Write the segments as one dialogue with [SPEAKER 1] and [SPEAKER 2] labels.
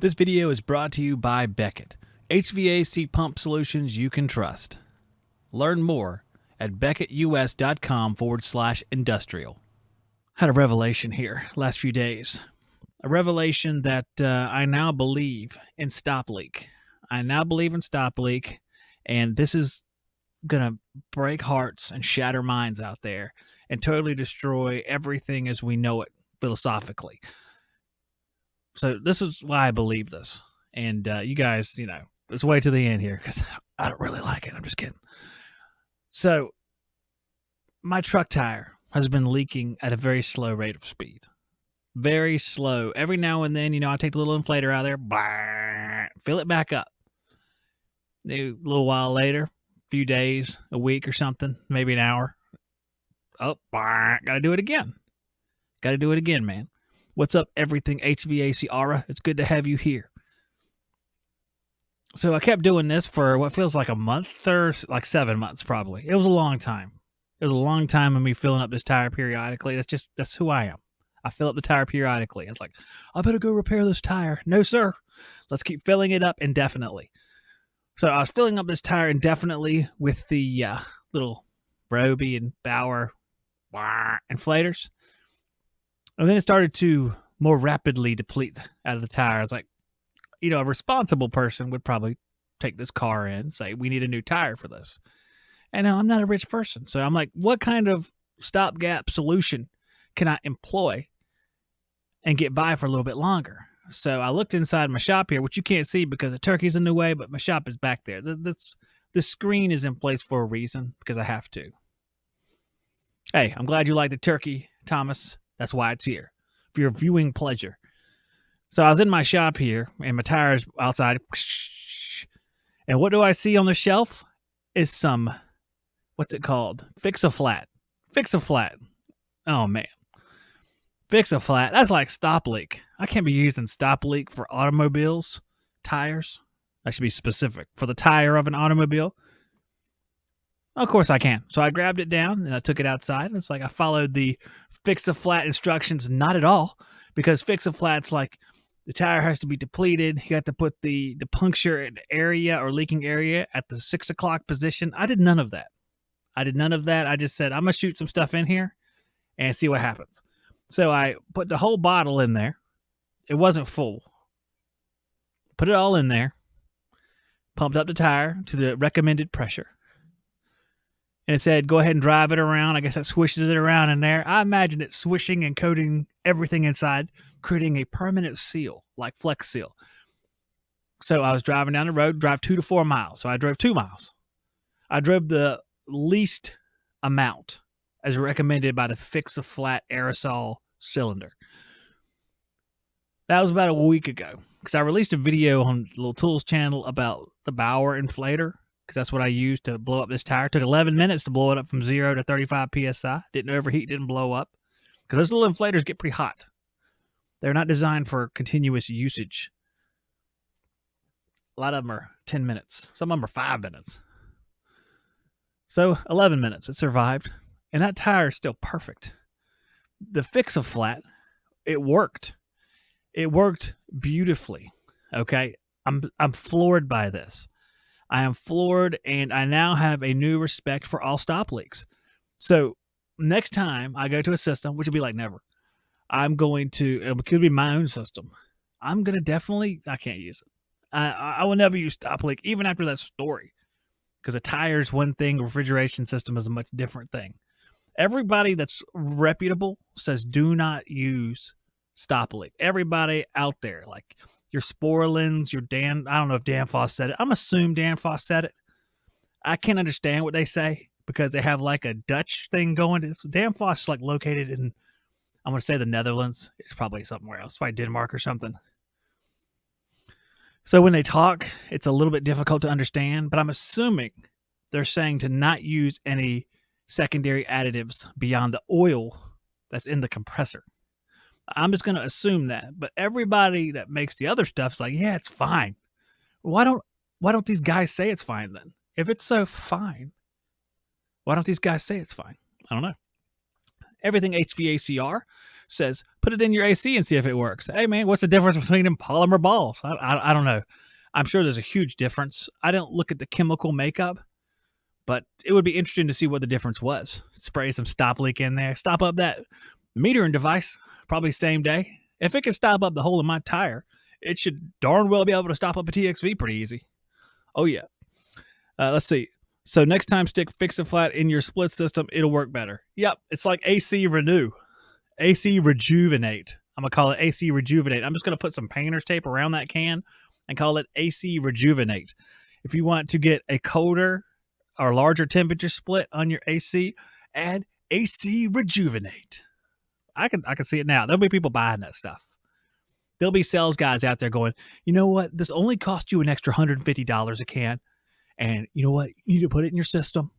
[SPEAKER 1] This video is brought to you by Beckett, HVAC pump solutions you can trust. Learn more at beckettus.com/industrial. Had a revelation here last few days. A revelation that I now believe in stop leak. I now believe in stop leak, and this is going to break hearts and shatter minds out there and totally destroy everything as we know it philosophically. So this is why I believe this. And you guys, let's wait to the end here because I don't really like it. I'm just kidding. So my truck tire has been leaking at a very slow rate of speed. Very slow. Every now and then, I take the little inflator out of there, fill it back up. A little while later, a few days, a week or something, maybe an hour. Oh, got to do it again. Got to do it again, man. What's up, everything HVAC Aura? It's good to have you here. So I kept doing this for what feels like a month or like 7 months probably. It was a long time. It was a long time of me filling up this tire periodically. That's who I am. I fill up the tire periodically. It's like, I better go repair this tire. No, sir. Let's keep filling it up indefinitely. So I was filling up this tire indefinitely with the little Roby and Bauer inflators. And then it started to more rapidly deplete out of the tire. I was like, a responsible person would probably take this car in and say, we need a new tire for this. And I'm not a rich person. So I'm like, what kind of stopgap solution can I employ and get by for a little bit longer? So I looked inside my shop here, which you can't see because the turkey's in the way, but my shop is back there. The screen is in place for a reason because I have to. Hey, I'm glad you like the turkey, Thomas. That's why it's here, for your viewing pleasure. So I was in my shop here, and my tire's outside. And what do I see on the shelf? Is some, what's it called? Fix-A-Flat. Fix-A-Flat. Oh, man. Fix-A-Flat. That's like stop leak. I can't be using stop leak for automobiles, tires. I should be specific. For the tire of an automobile. Of course I can. So I grabbed it down and I took it outside. And it's like I followed the Fix-A-Flat instructions. Not at all. Because Fix-A-Flat's like the tire has to be depleted. You have to put the puncture area or leaking area at the 6 o'clock position. I did none of that. I just said, I'm going to shoot some stuff in here and see what happens. So I put the whole bottle in there. It wasn't full. Put it all in there. Pumped up the tire to the recommended pressure. And it said, go ahead and drive it around. I guess that swishes it around in there. I imagine it swishing and coating everything inside, creating a permanent seal, like Flex Seal. So I was driving down the road, drive 2 to 4 miles. So I drove 2 miles. I drove the least amount as recommended by the Fix-A-Flat aerosol cylinder. That was about a week ago because I released a video on the Little Tools channel about the Bauer inflator. Because that's what I used to blow up this tire. It took 11 minutes to blow it up from 0 to 35 PSI. Didn't overheat, didn't blow up. Because those little inflators get pretty hot. They're not designed for continuous usage. A lot of them are 10 minutes. Some of them are 5 minutes. So 11 minutes. It survived. And that tire is still perfect. The Fix-A-Flat, it worked. It worked beautifully. Okay? I'm floored by this. I am floored, and I now have a new respect for all stop leaks. So next time I go to a system, which will be like never, I'm going to, it could be my own system. I'm going to definitely, I can't use it. I will never use stop leak, even after that story. Because a tire is one thing, a refrigeration system is a much different thing. Everybody that's reputable says do not use stop leak. Everybody out there, like your Sporlins, your Dan, I don't know if Dan Foss said it. I'm assuming Dan Foss said it. I can't understand what they say because they have like a Dutch thing going. Dan Foss is like located in, I'm going to say the Netherlands. It's probably somewhere else, probably Denmark or something. So when they talk, it's a little bit difficult to understand, but I'm assuming they're saying to not use any secondary additives beyond the oil that's in the compressor. I'm just going to assume that, but everybody that makes the other stuff's like, yeah, it's fine. Why don't these guys say it's fine then? If it's so fine, why don't these guys say it's fine? I don't know. Everything HVACR. says, put it in your AC and see if it works. Hey, man, what's the difference between them polymer balls? I don't know. I'm sure there's a huge difference. I don't look at the chemical makeup, but it would be interesting to see what the difference was. Spray some stop leak in there, stop up that metering device, probably same day. If it can stop up the hole in my tire, it should darn well be able to stop up a TXV pretty easy. Oh, yeah. Let's see. So next time stick Fix-A-Flat in your split system, it'll work better. Yep, it's like AC Renew. AC Rejuvenate. I'm going to call it AC Rejuvenate. I'm just going to put some painter's tape around that can and call it AC Rejuvenate. If you want to get a colder or larger temperature split on your AC, add AC Rejuvenate. I can see it now. There'll be people buying that stuff. There'll be sales guys out there going, you know what? This only cost you an extra $150 a can. And you know what? You need to put it in your system.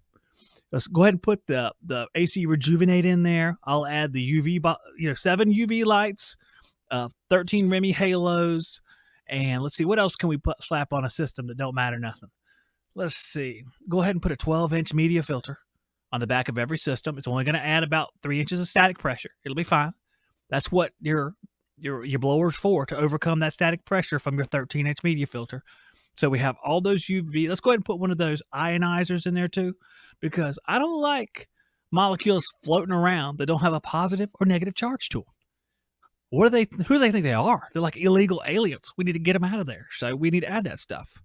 [SPEAKER 1] Let's go ahead and put the AC Rejuvenate in there. I'll add the UV, 7 UV lights, 13 Remy halos, and let's see, what else can we slap on a system that don't matter nothing? Let's see. Go ahead and put a 12-inch media filter on the back of every system. It's only going to add about 3 inches of static pressure. It'll be fine. That's what your blower's for, to overcome that static pressure from your 13-inch media filter. So we have all those UV. Let's go ahead and put one of those ionizers in there too, because I don't like molecules floating around that don't have a positive or negative charge to them. Who do they think they are? They're like illegal aliens. We need to get them out of there. So we need to add that stuff.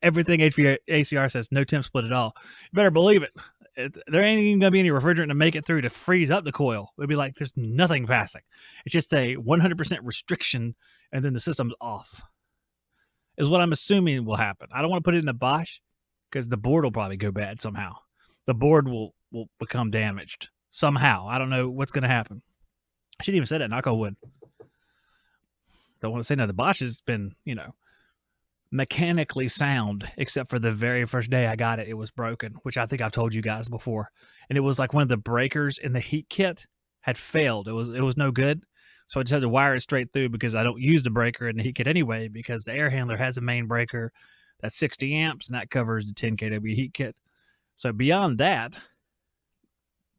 [SPEAKER 1] Everything HVACR says no temp split at all. You better believe it. There ain't even going to be any refrigerant to make it through to freeze up the coil. It'd be like there's nothing passing. It's just a 100% restriction, and then the system's off. Is what I'm assuming will happen. I don't want to put it in the Bosch because the board will probably go bad somehow. The board will become damaged somehow. I don't know what's going to happen. I shouldn't even say that. Knock on wood. Don't want to say no. The Bosch has been, mechanically sound, except for the very first day I got it. It was broken, which I think I've told you guys before. And it was like one of the breakers in the heat kit had failed. It was no good. So I just had to wire it straight through because I don't use the breaker in the heat kit anyway, because the air handler has a main breaker that's 60 amps, and that covers the 10 kW heat kit. So beyond that,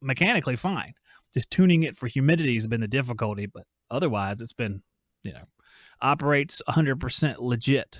[SPEAKER 1] mechanically fine. Just tuning it for humidity has been the difficulty, but otherwise it's been, operates 100% legit.